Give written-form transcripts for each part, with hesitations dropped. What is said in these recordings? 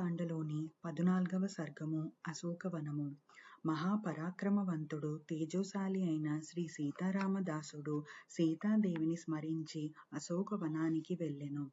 సుందరకాండలోని 14వ సర్గము అశోకవనము. మహాపరాక్రమవంతుడు తేజోశాలి అయిన శ్రీ సీతారామదాసుడు సీతాదేవిని స్మరించి అశోకవనానికి వెళ్ళెను.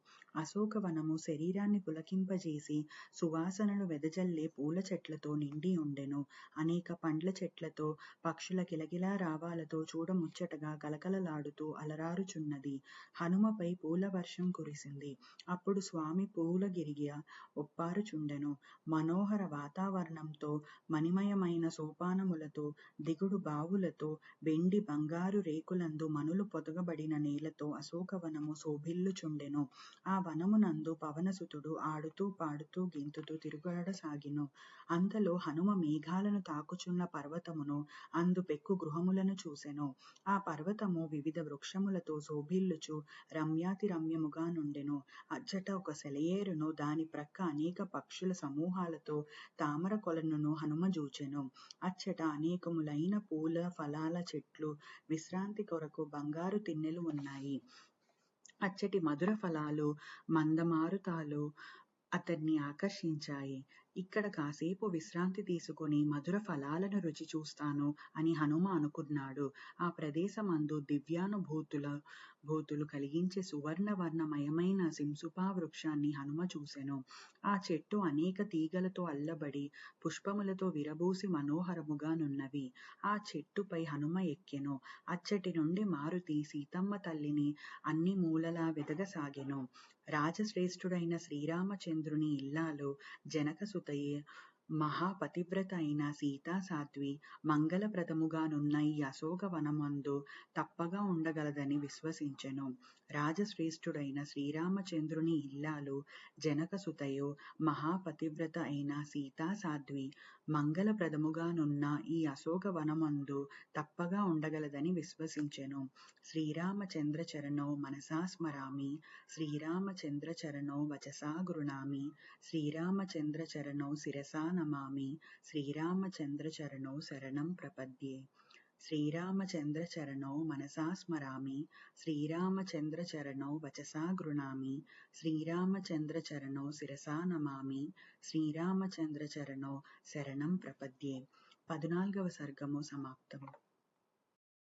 అశోకవనము శరీరాన్ని పులకింపజేసి సువాసనలు వెదజల్లే పూల చెట్లతో నిండి ఉండెను. అనేక పండ్ల చెట్లతో, పక్షుల కిలకిలా రావాలతో చూడముచ్చటగా కలకలలాడుతూ అలరారుచున్నది. హనుమపై పూల వర్షం కురిసింది. అప్పుడు స్వామి పూలగిరిగా ఒప్పారుచుండెను. మనోహర వాతావరణంతో, మణిమయమైన సోపానములతో, దిగుడు బావులతో, వెండి బంగారు రేకులందు మనులు పొదగబడిన నేలతో అశోకవనము శోభిల్లుచుండెను. ఆ వనమునందు పవనసుతుడు ఆడుతూ పాడుతూ గెంతుతూ తిరుగాడసాగెను. అంతలో హనుమ మేఘాలను తాకుచున్న పర్వతమును, అందు పెక్కు గృహములను చూసెను. ఆ పర్వతము వివిధ వృక్షములతో శోభిల్లుచు రమ్యాతి రమ్యముగా నుండెను. అచ్చట ఒక సెలయేరును, దాని ప్రక్క అనేక పక్షుల సమూహాలతో తామర కొలనును హనుమ జూచెను. అచ్చట అనేకములైన పూల ఫలాల చెట్లు, విశ్రాంతి కొరకు బంగారు తిన్నెలు ఉన్నాయి. అచ్చటి మధుర ఫలాలు, మందమారుతాలు అతన్ని ఆకర్షించాయి. ఇక్కడ కాసేపు విశ్రాంతి తీసుకుని మధుర ఫలాలను రుచి చూస్తాను అని హనుమ అనుకున్నాడు. ఆ ప్రదేశమందు దివ్యానుభూతులు కలిగించే సువర్ణవర్ణమయమైన సింసుపా వృక్షాన్ని హనుమ చూసెను. ఆ చెట్టు అనేక తీగలతో అల్లబడి పుష్పములతో విరబూసి మనోహరముగా నున్నవి. ఆ చెట్టుపై హనుమ ఎక్కెను. అచ్చటి నుండి మారుతి సీతమ్మ తల్లిని అన్ని మూలలా వెదగసాగెను. రాజశ్రేష్ఠుడైన శ్రీరామచంద్రుని ఇల్లాలు జనకసుతయే మహాపతివ్రత అయిన సీతాసాధ్వి మంగళప్రదముగానున్న ఈ అశోకవనమందు తప్పగా ఉండగలదని విశ్వసించెను. రాజశ్రేష్ఠుడైన శ్రీరామచంద్రుని ఇల్లాలు జనకసుతయో మహాపతివ్రత అయిన సీతాసాధ్వి మంగళప్రదముగానున్న ఈ అశోకవనమందు తప్పగా ఉండగలదని విశ్వసించెను. శ్రీరామచంద్ర చరణౌ మనసా స్మరామి, శ్రీరామచంద్ర చరణౌ వచసా గృణామి, శ్రీరామచంద్ర చరణౌ శిరసా నమామి, శ్రీరామచంద్ర చరణౌ శరణం ప్రపద్యే. శ్రీరామచంద్ర చరణౌ మనసా స్మరామి, శ్రీరామచంద్ర చరణౌ వచసా గృణామి, శ్రీరామచంద్ర చరణౌ శిరసా నమామి, శ్రీరామచంద్ర చరణౌ శరణం ప్రపద్యే. 14వ సర్గము సమాప్తము.